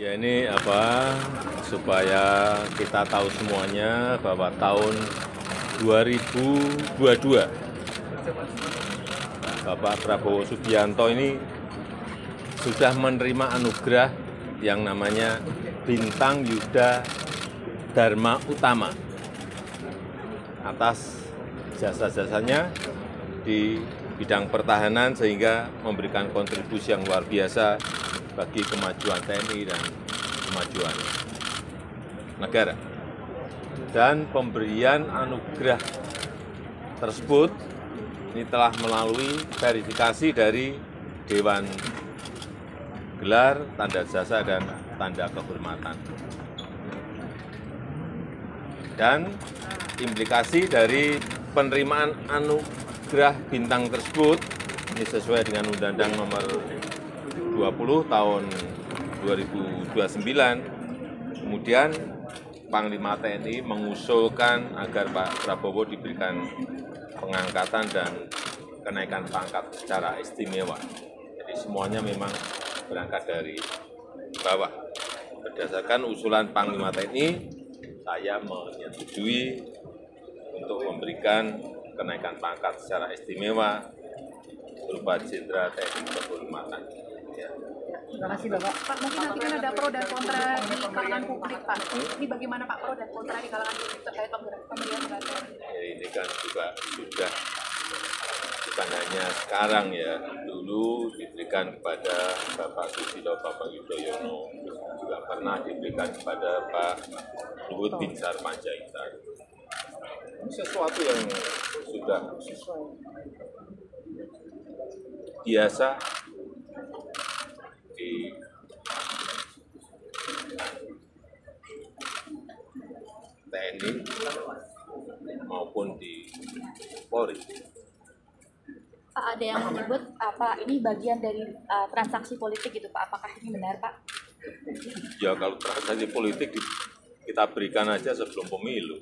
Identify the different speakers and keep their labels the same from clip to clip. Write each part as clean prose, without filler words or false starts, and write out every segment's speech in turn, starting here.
Speaker 1: Ya ini supaya kita tahu semuanya bahwa tahun 2022 Bapak Prabowo Subianto ini sudah menerima anugerah yang namanya Bintang Yuda Dharma Utama atas jasa-jasanya di bidang pertahanan sehingga memberikan kontribusi yang luar biasa bagi kemajuan TNI dan kemajuan negara. Dan pemberian anugerah tersebut ini telah melalui verifikasi dari Dewan Gelar, Tanda Jasa, dan Tanda Kehormatan. Dan implikasi dari penerimaan anugerah bintang tersebut ini sesuai dengan Undang-Undang Nomor 20 tahun 2029, kemudian Panglima TNI mengusulkan agar Pak Prabowo diberikan pengangkatan dan kenaikan pangkat secara istimewa. Jadi semuanya memang berangkat dari bawah. Berdasarkan usulan Panglima TNI, saya menyetujui untuk memberikan kenaikan pangkat secara istimewa berupa Jenderal TNI Kehormatan.
Speaker 2: Terima kasih Bapak. Pak, mungkin nanti kan ada pro dan kontra di kalangan publik Pak. Ini bagaimana Pak pro dan kontra di kalangan publik terkait pemberian penghargaan?
Speaker 1: Ya, ini kan juga sudah bukan hanya sekarang ya, dulu diberikan kepada Bapak Susilo Bambang Yudhoyono, juga pernah diberikan kepada Pak Luhut Binsar Panjaitan. Sesuatu yang sudah biasa di TNI maupun di Polri.
Speaker 3: Pak, ada yang menyebut ini bagian dari transaksi politik gitu Pak, apakah ini benar Pak?
Speaker 1: Ya kalau transaksi politik kita berikan aja sebelum pemilu.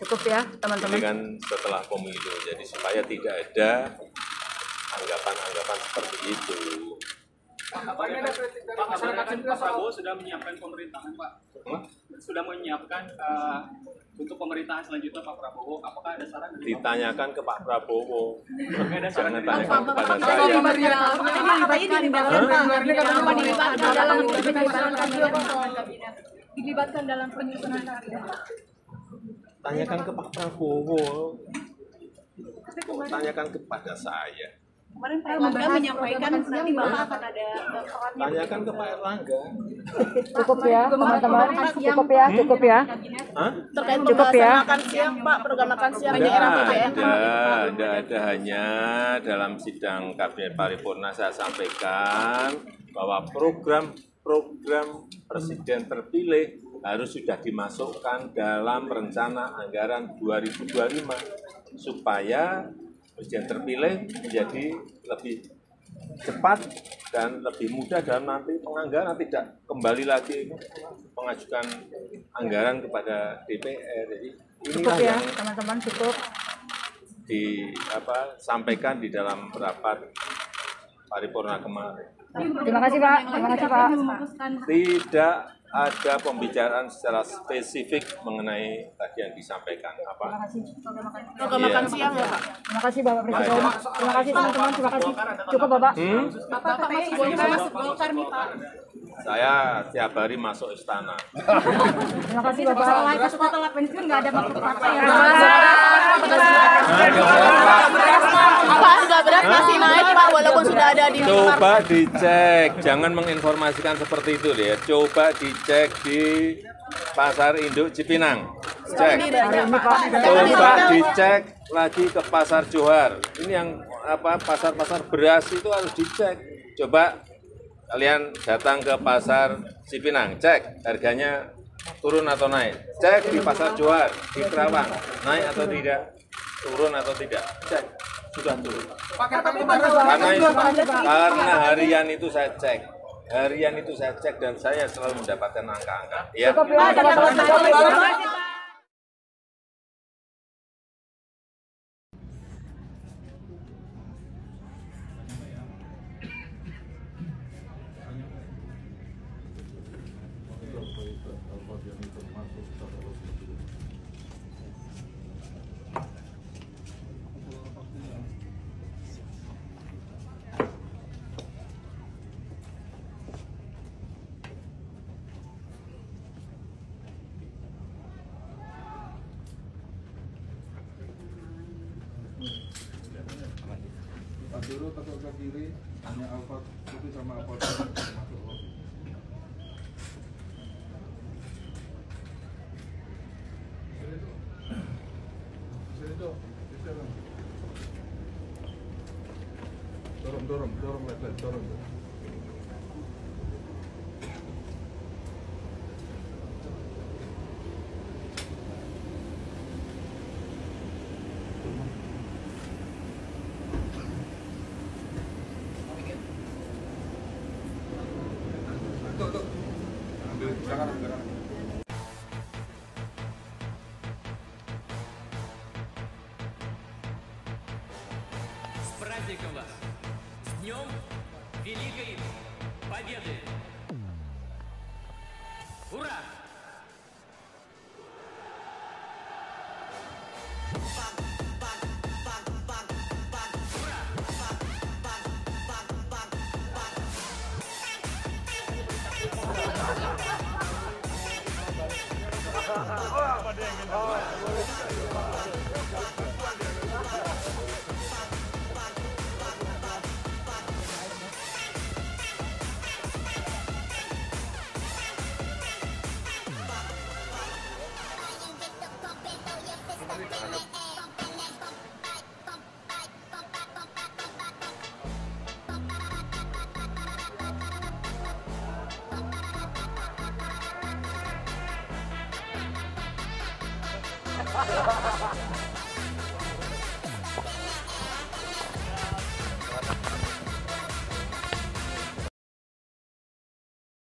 Speaker 2: Cukup ya teman-teman.
Speaker 1: Ini kan setelah pemilu, jadi supaya tidak ada anggapan-anggapan seperti itu.
Speaker 4: Pak, masyarakat Pak Prabowo sudah menyiapkan pemerintahan Pak. Sudah menyiapkan untuk pemerintahan selanjutnya Pak Prabowo. Apakah ada saran?
Speaker 1: Ditanyakan ke Pak Prabowo,
Speaker 4: Ada saran
Speaker 1: jangan
Speaker 4: dari
Speaker 1: tanyakan kepada saya.
Speaker 2: Dilibatkan dalam penyusunan kabinet.
Speaker 1: Tanyakan ke Pak Prabowo, tanyakan kepada saya.
Speaker 2: Kemarin Pak Erlangga menyampaikan nanti Bapak akan ada perannya.
Speaker 1: Tanyakan ke Pak Erlangga.
Speaker 5: Cukup ya, teman-teman. Cukup ya, cukup ya.
Speaker 1: Hah?
Speaker 5: Terkait pembahasan makan siang, Pak, program makan siang di era PBN.
Speaker 1: Tidak ada, hanya dalam sidang Kabinet Paripurna saya sampaikan bahwa program Presiden terpilih harus sudah dimasukkan dalam rencana anggaran 2025 supaya Presiden terpilih menjadi lebih cepat dan lebih mudah dalam nanti penganggaran, tidak kembali lagi mengajukan anggaran kepada DPR. Jadi
Speaker 5: Cukup
Speaker 1: inilah
Speaker 5: ya,
Speaker 1: yang
Speaker 5: teman-teman, cukup.
Speaker 1: disampaikan di dalam rapat paripurna kemarin.
Speaker 5: Terima kasih Pak, terima kasih Pak.
Speaker 1: Tidak ada pembicaraan secara spesifik mengenai tadi yang disampaikan apa.
Speaker 5: Program makan siang ya Pak. Terima kasih Bapak Presiden. Terima kasih teman-teman, terima kasih. Cukup Bapak.
Speaker 2: Bapak masih masuk Golkar nih Pak.
Speaker 1: Saya tiap hari masuk istana.
Speaker 5: Terima kasih Bapak.
Speaker 2: Setelah pensiun nggak ada maksud partai ya.
Speaker 3: Pak, nggak berat masih naik Pak, walaupun sudah ada di
Speaker 1: Coba dicek, jangan menginformasikan seperti itu ya. Coba dicek di Pasar Induk Cipinang. Cek. Coba dicek lagi ke Pasar Johar. Ini yang pasar-pasar beras itu harus dicek. Coba kalian datang ke Pasar Cipinang, cek harganya turun atau naik. Cek di Pasar Johar, di Kerawang, naik atau tidak, turun atau tidak. Cek, sudah turun. Karena harian itu saya cek. Harian itu saya cek dan saya selalu mendapatkan angka-angka. Ya.
Speaker 5: Cukup ya, teman-teman.
Speaker 6: yang termasuk terus. Pak Duro tetap ke kiri, hanya Alfa putih sama Alfa masuk lobi. Dorong lewat, dorong. Tuh. Ambil, jangan.
Speaker 7: С праздником вас! С Днем Великой Победы! Ура!
Speaker 5: Ha ha ha ha!